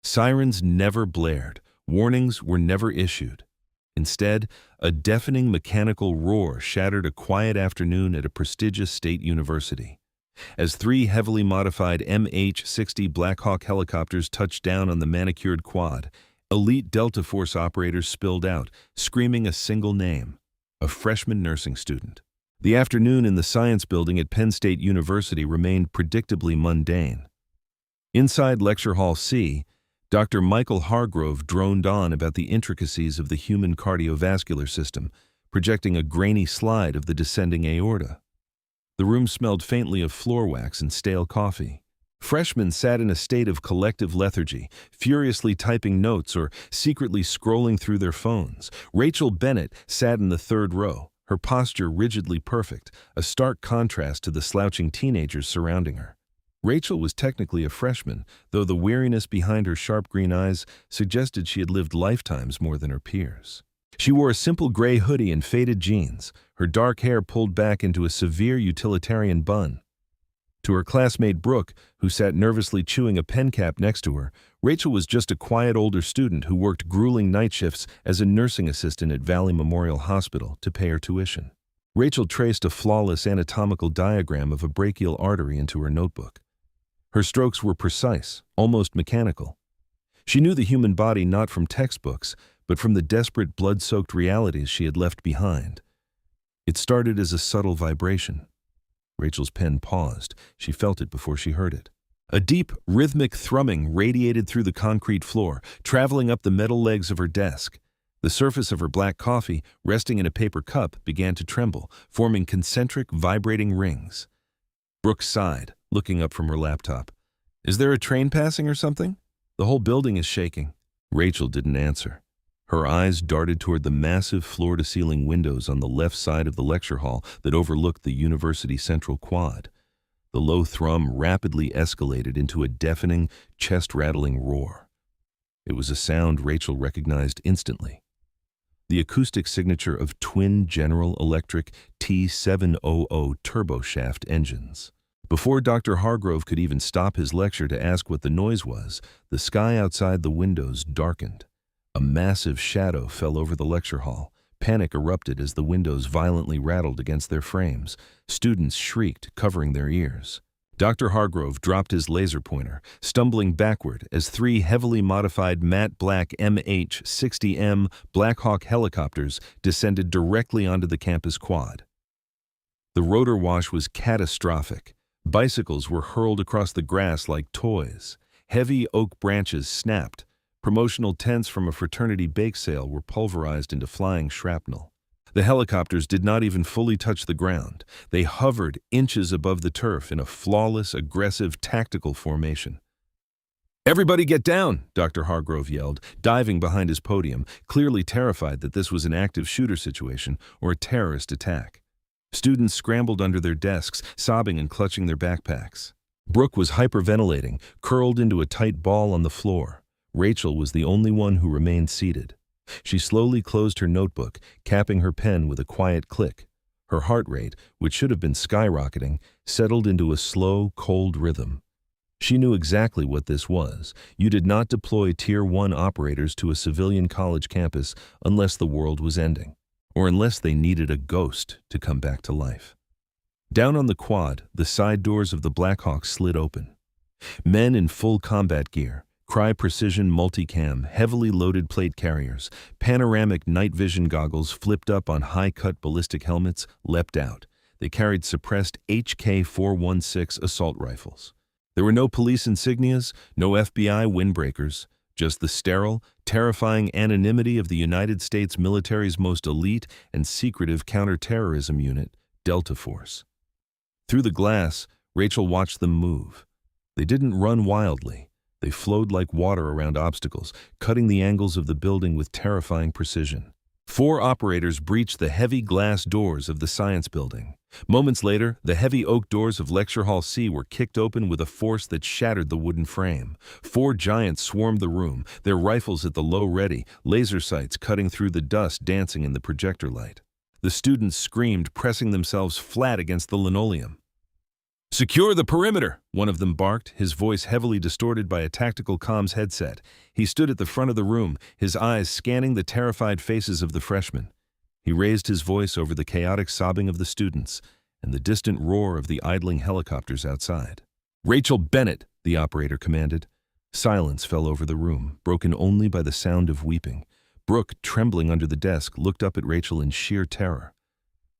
Sirens never blared, warnings were never issued. Instead, a deafening mechanical roar shattered a quiet afternoon at a prestigious state university. As three heavily modified MH-60 Black Hawk helicopters touched down on the manicured quad, elite Delta Force operators spilled out, screaming a single name: a freshman nursing student. The afternoon in the science building at Penn State University remained predictably mundane. Inside Lecture Hall C, Dr. Michael Hargrove droned on about the intricacies of the human cardiovascular system, projecting a grainy slide of the descending aorta. The room smelled faintly of floor wax and stale coffee. Freshmen sat in a state of collective lethargy, furiously typing notes or secretly scrolling through their phones. Rachel Bennett sat in the third row, her posture rigidly perfect, a stark contrast to the slouching teenagers surrounding her. Rachel was technically a freshman, though the weariness behind her sharp green eyes suggested she had lived lifetimes more than her peers. She wore a simple gray hoodie and faded jeans, her dark hair pulled back into a severe utilitarian bun. To her classmate Brooke, who sat nervously chewing a pen cap next to her, Rachel was just a quiet older student who worked grueling night shifts as a nursing assistant at Valley Memorial Hospital to pay her tuition. Rachel traced a flawless anatomical diagram of a brachial artery into her notebook. Her strokes were precise, almost mechanical. She knew the human body not from textbooks, but from the desperate blood-soaked realities she had left behind. It started as a subtle vibration. Rachel's pen paused. She felt it before she heard it. A deep, rhythmic thrumming radiated through the concrete floor, traveling up the metal legs of her desk. The surface of her black coffee, resting in a paper cup, began to tremble, forming concentric, vibrating rings. Brooke sighed, looking up from her laptop. "Is there a train passing or something? The whole building is shaking." Rachel didn't answer. Her eyes darted toward the massive floor-to-ceiling windows on the left side of the lecture hall that overlooked the university central quad. The low thrum rapidly escalated into a deafening, chest-rattling roar. It was a sound Rachel recognized instantly. The acoustic signature of twin General Electric T700 turboshaft engines. Before Dr. Hargrove could even stop his lecture to ask what the noise was, the sky outside the windows darkened. A massive shadow fell over the lecture hall. Panic erupted as the windows violently rattled against their frames. Students shrieked, covering their ears. Dr. Hargrove dropped his laser pointer, stumbling backward as three heavily modified matte black MH-60M Black Hawk helicopters descended directly onto the campus quad. The rotor wash was catastrophic. Bicycles were hurled across the grass like toys. Heavy oak branches snapped. Promotional tents from a fraternity bake sale were pulverized into flying shrapnel. The helicopters did not even fully touch the ground. They hovered inches above the turf in a flawless, aggressive, tactical formation. "Everybody get down!" Dr. Hargrove yelled, diving behind his podium, clearly terrified that this was an active shooter situation or a terrorist attack. Students scrambled under their desks, sobbing and clutching their backpacks. Brooke was hyperventilating, curled into a tight ball on the floor. Rachel was the only one who remained seated. She slowly closed her notebook, capping her pen with a quiet click. Her heart rate, which should have been skyrocketing, settled into a slow, cold rhythm. She knew exactly what this was. You did not deploy Tier 1 operators to a civilian college campus unless the world was ending, or unless they needed a ghost to come back to life. Down on the quad, the side doors of the Blackhawk slid open. Men in full combat gear, Cry Precision multicam, heavily loaded plate carriers, panoramic night vision goggles flipped up on high-cut ballistic helmets, leapt out. They carried suppressed HK-416 assault rifles. There were no police insignias, no FBI windbreakers, just the sterile, terrifying anonymity of the United States military's most elite and secretive counterterrorism unit, Delta Force. Through the glass, Rachel watched them move. They didn't run wildly. They flowed like water around obstacles, cutting the angles of the building with terrifying precision. 4 operators breached the heavy glass doors of the science building. Moments later, the heavy oak doors of Lecture Hall C were kicked open with a force that shattered the wooden frame. 4 giants swarmed the room, their rifles at the low ready, laser sights cutting through the dust dancing in the projector light. The students screamed, pressing themselves flat against the linoleum. "Secure the perimeter," one of them barked, his voice heavily distorted by a tactical comms headset. He stood at the front of the room, his eyes scanning the terrified faces of the freshmen. He raised his voice over the chaotic sobbing of the students and the distant roar of the idling helicopters outside. "Rachel Bennett," the operator commanded. Silence fell over the room, broken only by the sound of weeping. Brooke, trembling under the desk, looked up at Rachel in sheer terror.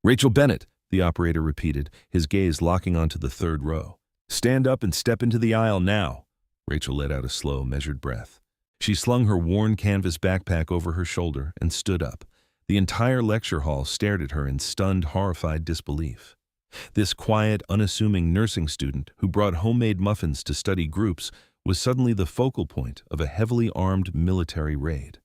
"Rachel Bennett," the operator repeated, his gaze locking onto the third row. "Stand up and step into the aisle now." Rachel let out a slow, measured breath. She slung her worn canvas backpack over her shoulder and stood up. The entire lecture hall stared at her in stunned, horrified disbelief. This quiet, unassuming nursing student who brought homemade muffins to study groups was suddenly the focal point of a heavily armed military raid.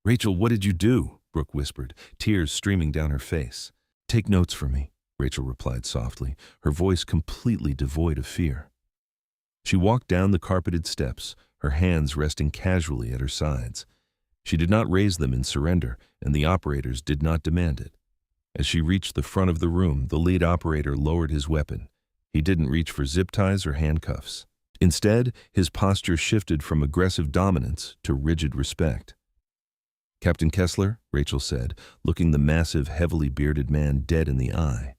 "Rachel, what did you do?" Brooke whispered, tears streaming down her face. "Take notes for me," Rachel replied softly, her voice completely devoid of fear. She walked down the carpeted steps, her hands resting casually at her sides. She did not raise them in surrender, and the operators did not demand it. As she reached the front of the room, the lead operator lowered his weapon. He didn't reach for zip ties or handcuffs. Instead, his posture shifted from aggressive dominance to rigid respect. "Captain Kessler," Rachel said, looking the massive, heavily bearded man dead in the eye.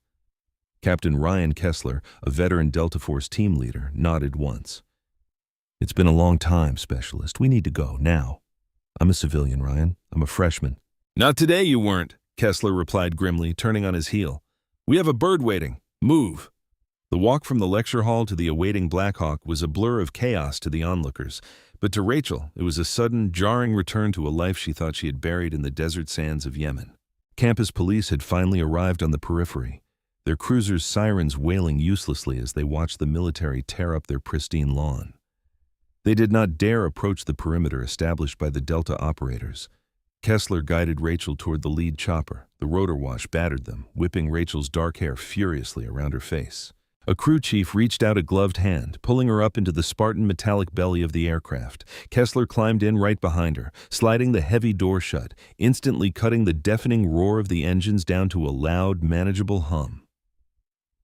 Captain Ryan Kessler, a veteran Delta Force team leader, nodded once. "It's been a long time, Specialist. We need to go, now." "I'm a civilian, Ryan. I'm a freshman." "Not today you weren't," Kessler replied grimly, turning on his heel. "We have a bird waiting. Move." The walk from the lecture hall to the awaiting Blackhawk was a blur of chaos to the onlookers, but to Rachel it was a sudden, jarring return to a life she thought she had buried in the desert sands of Yemen. Campus police had finally arrived on the periphery, their cruisers' sirens wailing uselessly as they watched the military tear up their pristine lawn. They did not dare approach the perimeter established by the Delta operators. Kessler guided Rachel toward the lead chopper. The rotor wash battered them, whipping Rachel's dark hair furiously around her face. A crew chief reached out a gloved hand, pulling her up into the Spartan metallic belly of the aircraft. Kessler climbed in right behind her, sliding the heavy door shut, instantly cutting the deafening roar of the engines down to a loud, manageable hum.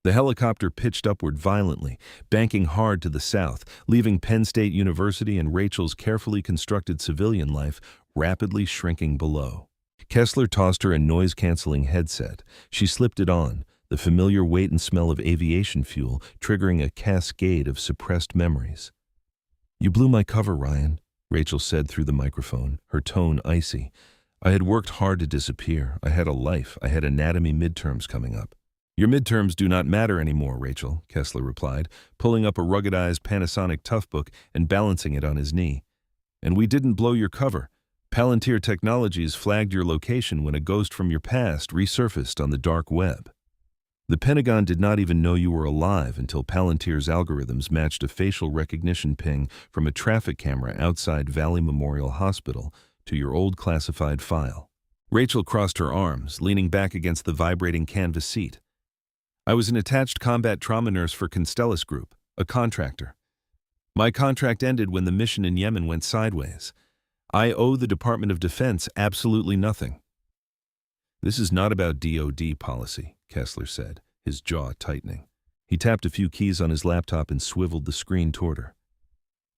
The helicopter pitched upward violently, banking hard to the south, leaving Penn State University and Rachel's carefully constructed civilian life rapidly shrinking below. Kessler tossed her a noise-canceling headset. She slipped it on, the familiar weight and smell of aviation fuel triggering a cascade of suppressed memories. "You blew my cover, Ryan," Rachel said through the microphone, her tone icy. "I had worked hard to disappear. I had a life. I had anatomy midterms coming up." "Your midterms do not matter anymore, Rachel," Kessler replied, pulling up a ruggedized Panasonic Toughbook and balancing it on his knee. "And we didn't blow your cover. Palantir Technologies flagged your location when a ghost from your past resurfaced on the dark web. The Pentagon did not even know you were alive until Palantir's algorithms matched a facial recognition ping from a traffic camera outside Valley Memorial Hospital to your old classified file." Rachel crossed her arms, leaning back against the vibrating canvas seat. "I was an attached combat trauma nurse for Constellus Group, a contractor. My contract ended when the mission in Yemen went sideways. I owe the Department of Defense absolutely nothing." "This is not about DoD policy," Kessler said, his jaw tightening. He tapped a few keys on his laptop and swiveled the screen toward her.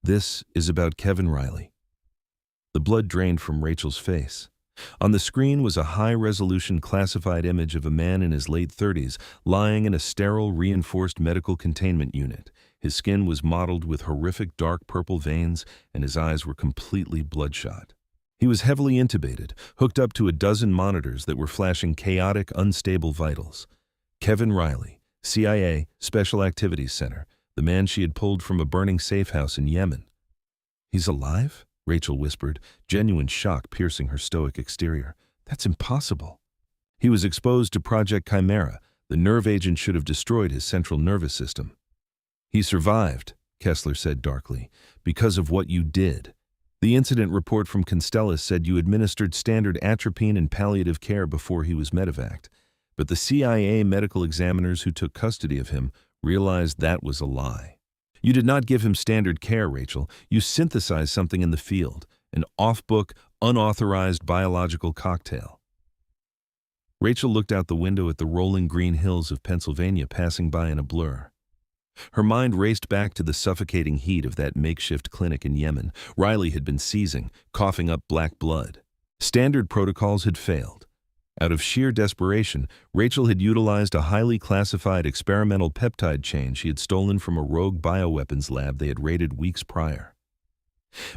"This is about Kevin Riley." The blood drained from Rachel's face. On the screen was a high-resolution classified image of a man in his late 30s lying in a sterile, reinforced medical containment unit. His skin was mottled with horrific dark purple veins, and his eyes were completely bloodshot. He was heavily intubated, hooked up to a dozen monitors that were flashing chaotic, unstable vitals. Kevin Riley, CIA, Special Activities Center, the man she had pulled from a burning safe house in Yemen. "He's alive?" Rachel whispered, genuine shock piercing her stoic exterior. "That's impossible." "He was exposed to Project Chimera. The nerve agent should have destroyed his central nervous system." "He survived," Kessler said darkly, "because of what you did. The incident report from Constellus said you administered standard atropine and palliative care before he was medevaced, but the CIA medical examiners who took custody of him realized that was a lie. You did not give him standard care, Rachel. You synthesized something in the field, an off-book, unauthorized biological cocktail." Rachel looked out the window at the rolling green hills of Pennsylvania passing by in a blur. Her mind raced back to the suffocating heat of that makeshift clinic in Yemen. Riley had been seizing, coughing up black blood. Standard protocols had failed. Out of sheer desperation, Rachel had utilized a highly classified experimental peptide chain she had stolen from a rogue bioweapons lab they had raided weeks prior.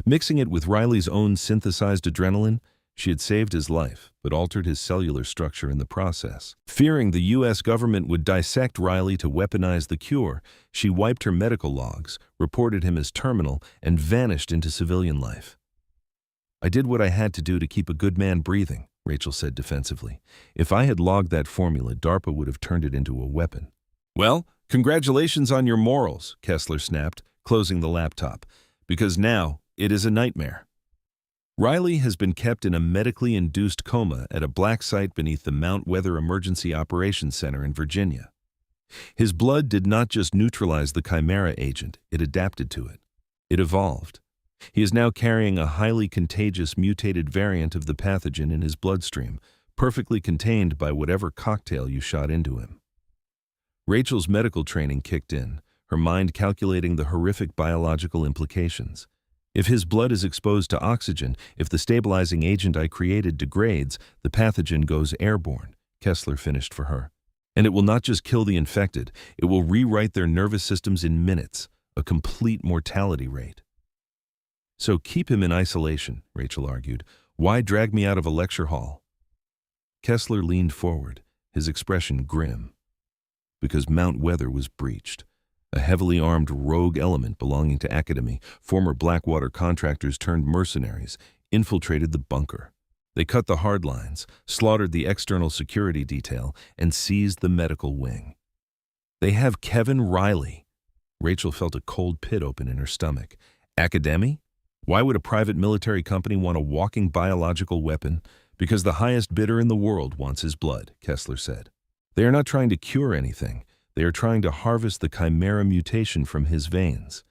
Mixing it with Riley's own synthesized adrenaline, she had saved his life, but altered his cellular structure in the process. Fearing the U.S. government would dissect Riley to weaponize the cure, she wiped her medical logs, reported him as terminal, and vanished into civilian life. "I did what I had to do to keep a good man breathing," Rachel said defensively. "If I had logged that formula, DARPA would have turned it into a weapon." "Well, congratulations on your morals," Kessler snapped, closing the laptop, "because now it is a nightmare." Riley has been kept in a medically induced coma at a black site beneath the Mount Weather Emergency Operations Center in Virginia. His blood did not just neutralize the Chimera agent, it adapted to it. It evolved. He is now carrying a highly contagious mutated variant of the pathogen in his bloodstream, perfectly contained by whatever cocktail you shot into him. Rachel's medical training kicked in, her mind calculating the horrific biological implications. If his blood is exposed to oxygen, if the stabilizing agent I created degrades, the pathogen goes airborne, Kessler finished for her. And it will not just kill the infected, it will rewrite their nervous systems in minutes, a complete mortality rate. "So keep him in isolation," Rachel argued. "Why drag me out of a lecture hall?" Kessler leaned forward, his expression grim. "Because Mount Weather was breached. A heavily armed rogue element belonging to Academy, former Blackwater contractors turned mercenaries, infiltrated the bunker. They cut the hard lines, slaughtered the external security detail, and seized the medical wing. They have Kevin Riley." Rachel felt a cold pit open in her stomach. "Academy? Why would a private military company want a walking biological weapon? Because the highest bidder in the world wants his blood," Kessler said. "They are not trying to cure anything. They are trying to harvest the Chimera mutation from his veins.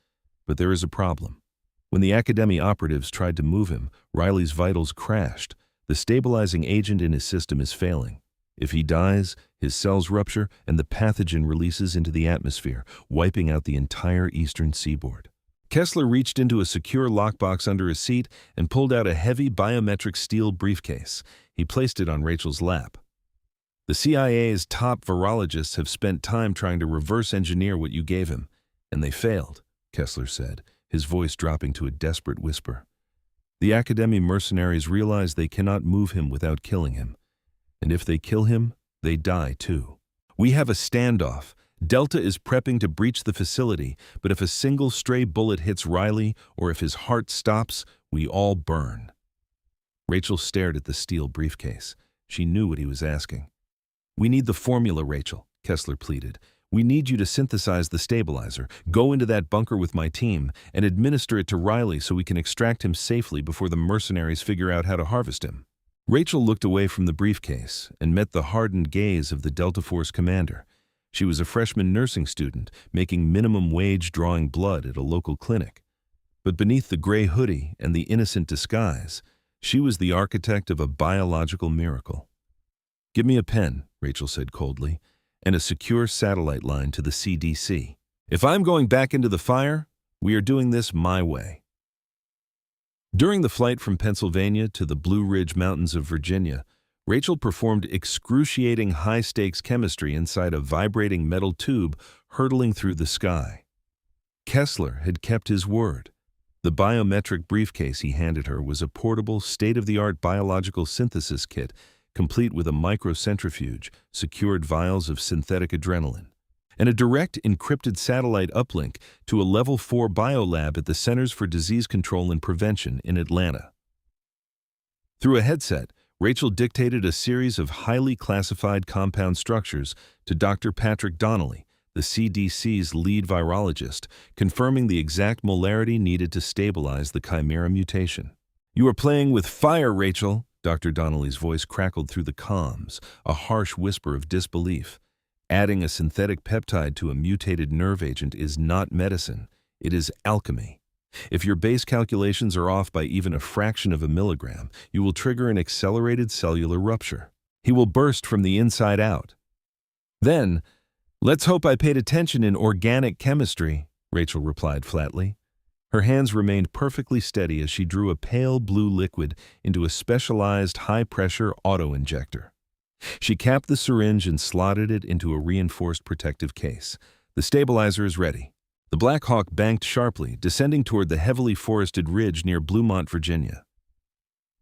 But there is a problem. When the Academy operatives tried to move him, Riley's vitals crashed. The stabilizing agent in his system is failing. If he dies, his cells rupture and the pathogen releases into the atmosphere, wiping out the entire eastern seaboard." Kessler reached into a secure lockbox under his seat and pulled out a heavy biometric steel briefcase. He placed it on Rachel's lap. "The CIA's top virologists have spent time trying to reverse engineer what you gave him, and they failed," Kessler said, his voice dropping to a desperate whisper. "The Academy mercenaries realize they cannot move him without killing him. And if they kill him, they die too. We have a standoff. Delta is prepping to breach the facility, but if a single stray bullet hits Riley or if his heart stops, we all burn." Rachel stared at the steel briefcase. She knew what he was asking. "We need the formula, Rachel," Kessler pleaded. "We need you to synthesize the stabilizer, go into that bunker with my team, and administer it to Riley so we can extract him safely before the mercenaries figure out how to harvest him." Rachel looked away from the briefcase and met the hardened gaze of the Delta Force commander. She was a freshman nursing student, making minimum wage drawing blood at a local clinic. But beneath the gray hoodie and the innocent disguise, she was the architect of a biological miracle. "Give me a pen," Rachel said coldly, "and a secure satellite line to the CDC. If I'm going back into the fire, we are doing this my way." During the flight from Pennsylvania to the Blue Ridge Mountains of Virginia, Rachel performed excruciating high-stakes chemistry inside a vibrating metal tube hurtling through the sky. Kessler had kept his word. The biometric briefcase he handed her was a portable, state-of-the-art biological synthesis kit, complete with a microcentrifuge, secured vials of synthetic adrenaline, and a direct encrypted satellite uplink to a Level 4 biolab at the Centers for Disease Control and Prevention in Atlanta. Through a headset, Rachel dictated a series of highly classified compound structures to Dr. Patrick Donnelly, the CDC's lead virologist, confirming the exact molarity needed to stabilize the Chimera mutation. "You are playing with fire, Rachel," Dr. Donnelly's voice crackled through the comms, a harsh whisper of disbelief. "Adding a synthetic peptide to a mutated nerve agent is not medicine, it is alchemy. If your base calculations are off by even a fraction of a milligram, you will trigger an accelerated cellular rupture. He will burst from the inside out. Then, Let's hope I paid attention in organic chemistry, Rachel replied flatly. Her hands remained perfectly steady as she drew a pale blue liquid into a specialized high-pressure auto-injector. She capped the syringe and slotted it into a reinforced protective case. The stabilizer is ready. The Black Hawk banked sharply, descending toward the heavily forested ridge near Bluemont, Virginia.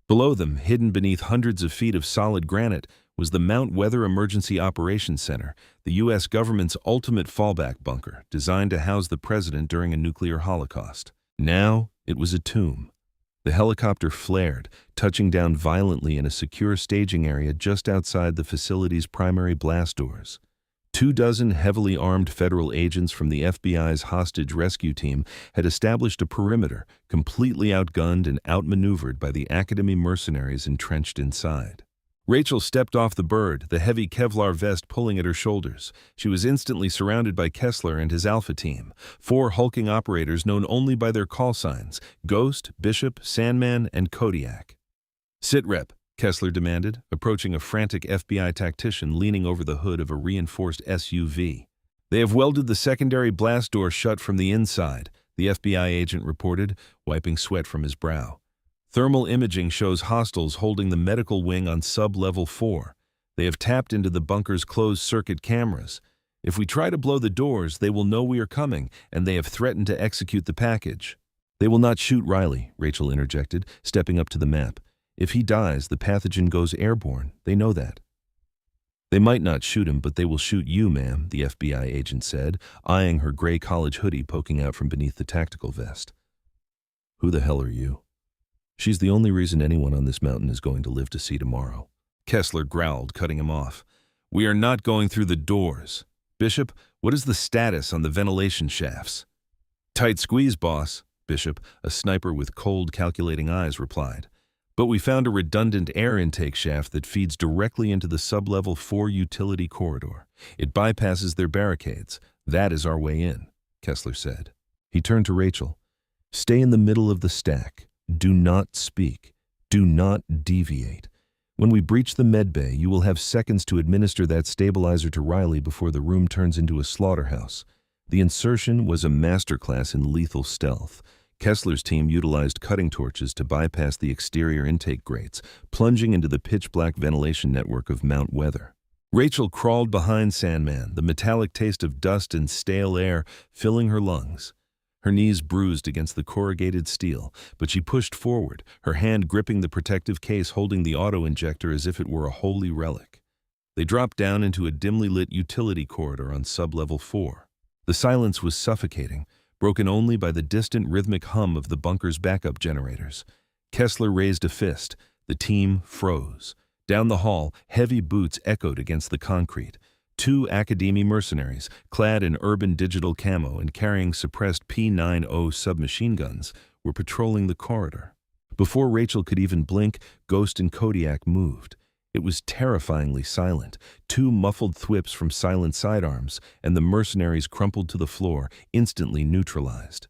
Below them, hidden beneath hundreds of feet of solid granite, was the Mount Weather Emergency Operations Center, the U.S. government's ultimate fallback bunker, designed to house the president during a nuclear holocaust. Now, it was a tomb. The helicopter flared, touching down violently in a secure staging area just outside the facility's primary blast doors. 24 heavily armed federal agents from the FBI's hostage rescue team had established a perimeter, completely outgunned and outmaneuvered by the Academy mercenaries entrenched inside. Rachel stepped off the bird, the heavy Kevlar vest pulling at her shoulders. She was instantly surrounded by Kessler and his Alpha team, 4 hulking operators known only by their call signs: Ghost, Bishop, Sandman, and Kodiak. "Sit rep," Kessler demanded, approaching a frantic FBI tactician leaning over the hood of a reinforced SUV. "They have welded the secondary blast door shut from the inside," the FBI agent reported, wiping sweat from his brow. "Thermal imaging shows hostiles holding the medical wing on sub-level 4. They have tapped into the bunker's closed-circuit cameras. If we try to blow the doors, they will know we are coming, and they have threatened to execute the package." "They will not shoot Riley," Rachel interjected, stepping up to the map. "If he dies, the pathogen goes airborne. They know that." "They might not shoot him, but they will shoot you, ma'am," the FBI agent said, eyeing her gray college hoodie poking out from beneath the tactical vest. "Who the hell are you?" "She's the only reason anyone on this mountain is going to live to see tomorrow," Kessler growled, cutting him off. "We are not going through the doors. Bishop, what is the status on the ventilation shafts?" "Tight squeeze, boss," Bishop, a sniper with cold, calculating eyes, replied. "But we found a redundant air intake shaft that feeds directly into the sub-level 4 utility corridor. It bypasses their barricades. That is our way in," Kessler said. He turned to Rachel. "Stay in the middle of the stack. Do not speak. Do not deviate. When we breach the medbay, you will have seconds to administer that stabilizer to Riley before the room turns into a slaughterhouse." The insertion was a masterclass in lethal stealth. Kessler's team utilized cutting torches to bypass the exterior intake grates, plunging into the pitch-black ventilation network of Mount Weather. Rachel crawled behind Sandman, the metallic taste of dust and stale air filling her lungs. Her knees bruised against the corrugated steel, but she pushed forward, her hand gripping the protective case holding the auto-injector as if it were a holy relic. They dropped down into a dimly lit utility corridor on sub-level 4. The silence was suffocating, broken only by the distant rhythmic hum of the bunker's backup generators. Kessler raised a fist. The team froze. Down the hall, heavy boots echoed against the concrete. 2 Academy mercenaries, clad in urban digital camo and carrying suppressed P90 submachine guns, were patrolling the corridor. Before Rachel could even blink, Ghost and Kodiak moved. It was terrifyingly silent. 2 muffled thwips from silent sidearms, and the mercenaries crumpled to the floor, instantly neutralized.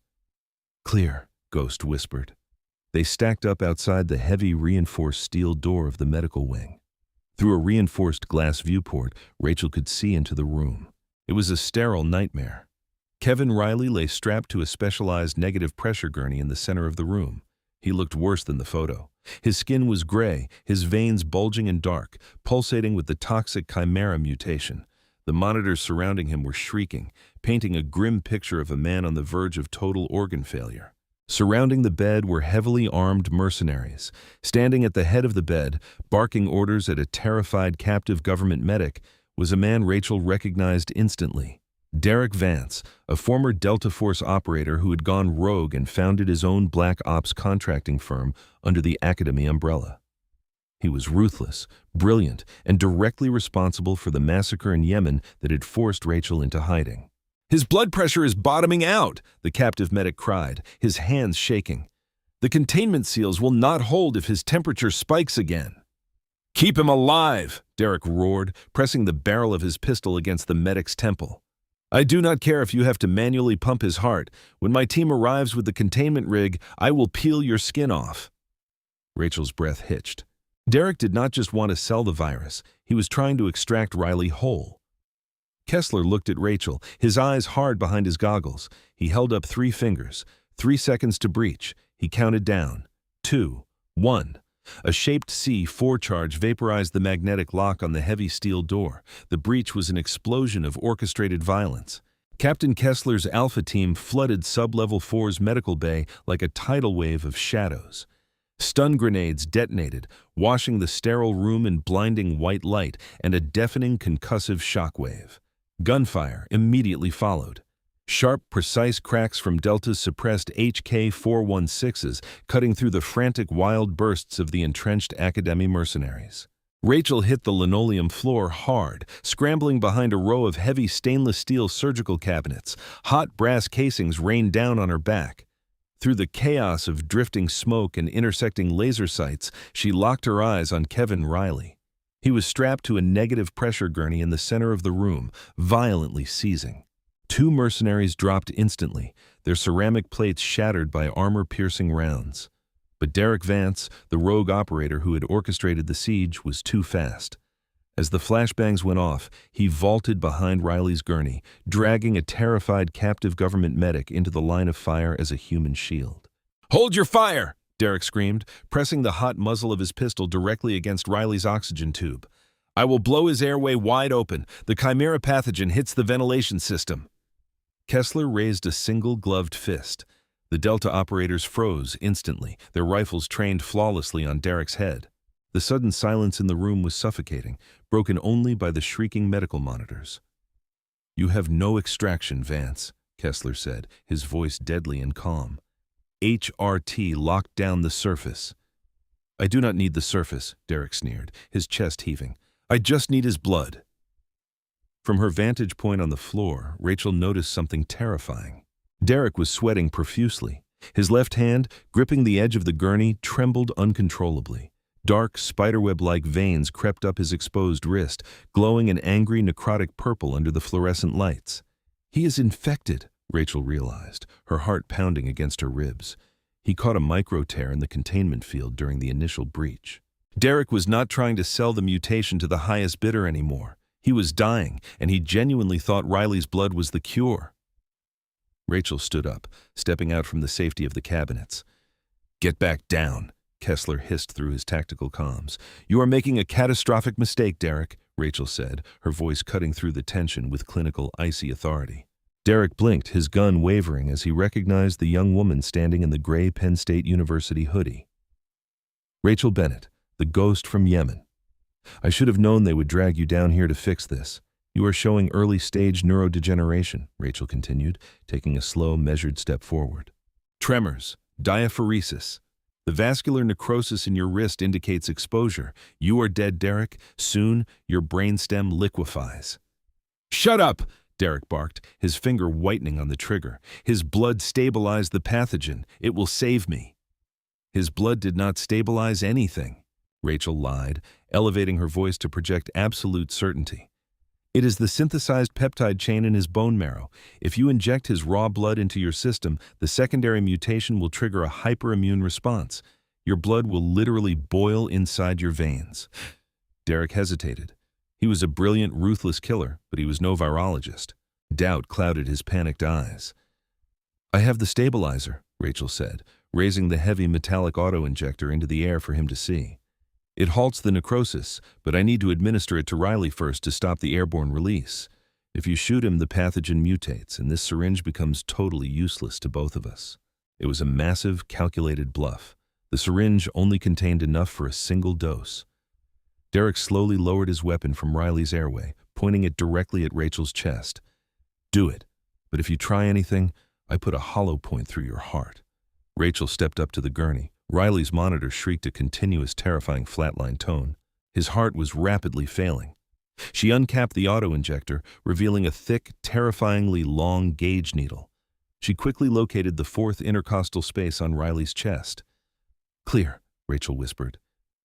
"Clear," Ghost whispered. They stacked up outside the heavy reinforced steel door of the medical wing. Through a reinforced glass viewport, Rachel could see into the room. It was a sterile nightmare. Kevin Riley lay strapped to a specialized negative pressure gurney in the center of the room. He looked worse than the photo. His skin was gray, his veins bulging and dark, pulsating with the toxic chimera mutation. The monitors surrounding him were shrieking, painting a grim picture of a man on the verge of total organ failure. Surrounding the bed were heavily armed mercenaries. Standing at the head of the bed, barking orders at a terrified captive government medic, was a man Rachel recognized instantly. Derek Vance, a former Delta Force operator who had gone rogue and founded his own black ops contracting firm under the Academy umbrella. He was ruthless, brilliant, and directly responsible for the massacre in Yemen that had forced Rachel into hiding. "His blood pressure is bottoming out," the captive medic cried, his hands shaking. "The containment seals will not hold if his temperature spikes again." "Keep him alive," Derek roared, pressing the barrel of his pistol against the medic's temple. "I do not care if you have to manually pump his heart. When my team arrives with the containment rig, I will peel your skin off." Rachel's breath hitched. Derek did not just want to sell the virus. He was trying to extract Riley whole. Kessler looked at Rachel, his eyes hard behind his goggles. He held up 3 fingers. 3 seconds to breach. He counted down. 2, 1. A shaped C4 charge vaporized the magnetic lock on the heavy steel door. The breach was an explosion of orchestrated violence. Captain Kessler's Alpha team flooded Sub-Level 4's medical bay like a tidal wave of shadows. Stun grenades detonated, washing the sterile room in blinding white light and a deafening concussive shockwave. Gunfire immediately followed. Sharp, precise cracks from Delta's suppressed HK-416s cutting through the frantic wild bursts of the entrenched Academy mercenaries. Rachel hit the linoleum floor hard, scrambling behind a row of heavy stainless steel surgical cabinets. Hot brass casings rained down on her back. Through the chaos of drifting smoke and intersecting laser sights, she locked her eyes on Kevin Riley. He was strapped to a negative pressure gurney in the center of the room, violently seizing. 2 mercenaries dropped instantly, their ceramic plates shattered by armor-piercing rounds. But Derek Vance, the rogue operator who had orchestrated the siege, was too fast. As the flashbangs went off, he vaulted behind Riley's gurney, dragging a terrified captive government medic into the line of fire as a human shield. "Hold your fire!" Derek screamed, pressing the hot muzzle of his pistol directly against Riley's oxygen tube. "I will blow his airway wide open. The chimera pathogen hits the ventilation system." Kessler raised a single gloved fist. The Delta operators froze instantly, their rifles trained flawlessly on Derek's head. The sudden silence in the room was suffocating, broken only by the shrieking medical monitors. "You have no extraction, Vance," Kessler said, his voice deadly and calm. "HRT locked down the surface." "I do not need the surface," Derek sneered, his chest heaving. "I just need his blood." From her vantage point on the floor, Rachel noticed something terrifying. Derek was sweating profusely. His left hand, gripping the edge of the gurney, trembled uncontrollably. Dark, spiderweb-like veins crept up his exposed wrist, glowing an angry, necrotic purple under the fluorescent lights. "He is infected," Rachel realized, her heart pounding against her ribs. He caught a micro-tear in the containment field during the initial breach. Derek was not trying to sell the mutation to the highest bidder anymore. He was dying, and he genuinely thought Riley's blood was the cure. Rachel stood up, stepping out from the safety of the cabinets. "Get back down," Kessler hissed through his tactical comms. "You are making a catastrophic mistake, Derek," Rachel said, her voice cutting through the tension with clinical, icy authority. Derek blinked, his gun wavering as he recognized the young woman standing in the gray Penn State University hoodie. "Rachel Bennett, the ghost from Yemen. I should have known they would drag you down here to fix this. You are showing early-stage neurodegeneration," Rachel continued, taking a slow, measured step forward. "Tremors, diaphoresis. The vascular necrosis in your wrist indicates exposure. You are dead, Derek. Soon, your brainstem liquefies." "Shut up!" Derek barked, his finger whitening on the trigger. "His blood stabilized the pathogen. It will save me." "His blood did not stabilize anything," Rachel lied, elevating her voice to project absolute certainty. "It is the synthesized peptide chain in his bone marrow. If you inject his raw blood into your system, the secondary mutation will trigger a hyperimmune response. Your blood will literally boil inside your veins." Derek hesitated. He was a brilliant, ruthless killer, but he was no virologist. Doubt clouded his panicked eyes. "I have the stabilizer," Rachel said, raising the heavy metallic auto-injector into the air for him to see. "It halts the necrosis, but I need to administer it to Riley first to stop the airborne release. If you shoot him, the pathogen mutates, and this syringe becomes totally useless to both of us." It was a massive, calculated bluff. The syringe only contained enough for a single dose. Derek slowly lowered his weapon from Riley's airway, pointing it directly at Rachel's chest. "Do it, but if you try anything, I put a hollow point through your heart." Rachel stepped up to the gurney. Riley's monitor shrieked a continuous, terrifying flatline tone. His heart was rapidly failing. She uncapped the auto-injector, revealing a thick, terrifyingly long gauge needle. She quickly located the 4th intercostal space on Riley's chest. "Clear," Rachel whispered.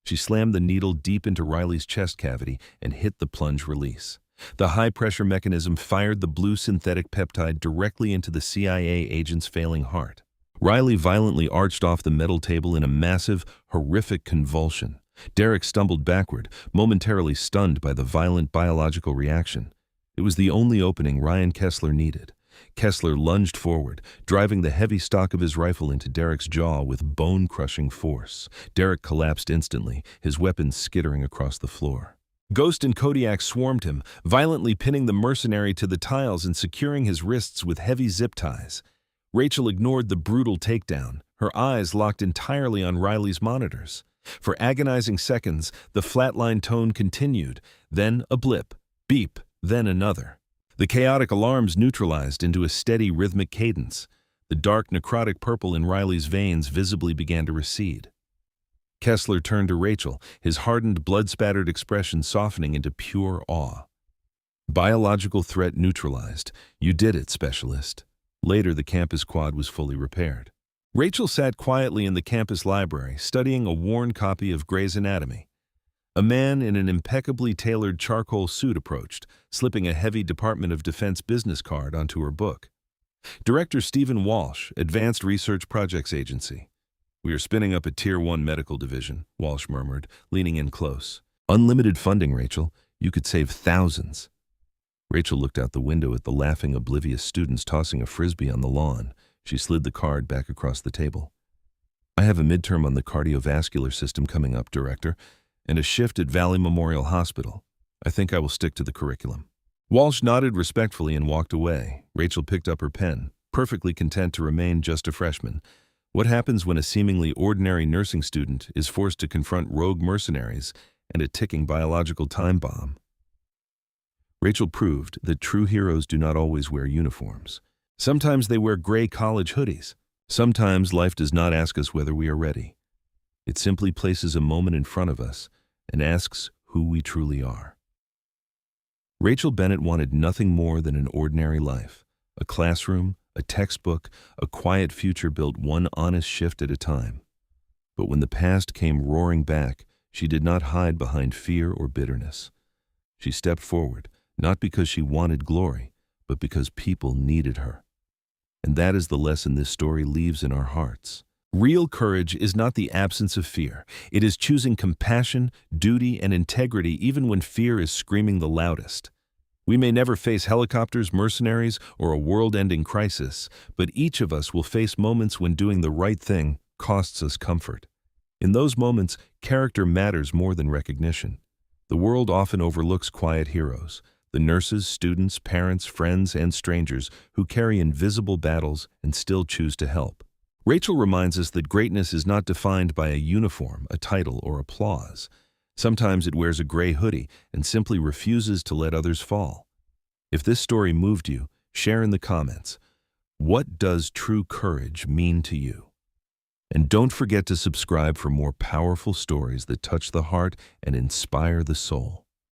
She slammed the needle deep into Riley's chest cavity and hit the plunge release. The high-pressure mechanism fired the blue synthetic peptide directly into the CIA agent's failing heart. Riley violently arched off the metal table in a massive, horrific convulsion. Derek stumbled backward, momentarily stunned by the violent biological reaction. It was the only opening Ryan Kessler needed. Kessler lunged forward, driving the heavy stock of his rifle into Derek's jaw with bone-crushing force. Derek collapsed instantly, his weapon skittering across the floor. Ghost and Kodiak swarmed him, violently pinning the mercenary to the tiles and securing his wrists with heavy zip ties. Rachel ignored the brutal takedown, her eyes locked entirely on Riley's monitors. For agonizing seconds, the flatline tone continued, then a blip, beep, then another. The chaotic alarms neutralized into a steady rhythmic cadence. The dark necrotic purple in Riley's veins visibly began to recede. Kessler turned to Rachel, his hardened, blood-spattered expression softening into pure awe. Biological threat neutralized. You did it, Specialist. Later, the campus quad was fully repaired. Rachel sat quietly in the campus library, studying a worn copy of Gray's Anatomy. A man in an impeccably tailored charcoal suit approached, slipping a heavy Department of Defense business card onto her book. Director Stephen Walsh, Advanced Research Projects Agency. We are spinning up a Tier 1 medical division, Walsh murmured, leaning in close. Unlimited funding, Rachel. You could save thousands. Rachel looked out the window at the laughing, oblivious students tossing a frisbee on the lawn. She slid the card back across the table. I have a midterm on the cardiovascular system coming up, Director, and a shift at Valley Memorial Hospital. I think I will stick to the curriculum. Walsh nodded respectfully and walked away. Rachel picked up her pen, perfectly content to remain just a freshman. What happens when a seemingly ordinary nursing student is forced to confront rogue mercenaries and a ticking biological time bomb? Rachel proved that true heroes do not always wear uniforms. Sometimes they wear gray college hoodies. Sometimes life does not ask us whether we are ready. It simply places a moment in front of us and asks who we truly are. Rachel Bennett wanted nothing more than an ordinary life, a classroom, a textbook, a quiet future built one honest shift at a time. But when the past came roaring back, she did not hide behind fear or bitterness. She stepped forward, not because she wanted glory, but because people needed her. And that is the lesson this story leaves in our hearts. Real courage is not the absence of fear. It is choosing compassion, duty, and integrity even when fear is screaming the loudest. We may never face helicopters, mercenaries, or a world-ending crisis, but each of us will face moments when doing the right thing costs us comfort. In those moments, character matters more than recognition. The world often overlooks quiet heroes, the nurses, students, parents, friends, and strangers who carry invisible battles and still choose to help. Rachel reminds us that greatness is not defined by a uniform, a title, or applause. Sometimes it wears a gray hoodie and simply refuses to let others fall. If this story moved you, share in the comments. What does true courage mean to you? And don't forget to subscribe for more powerful stories that touch the heart and inspire the soul.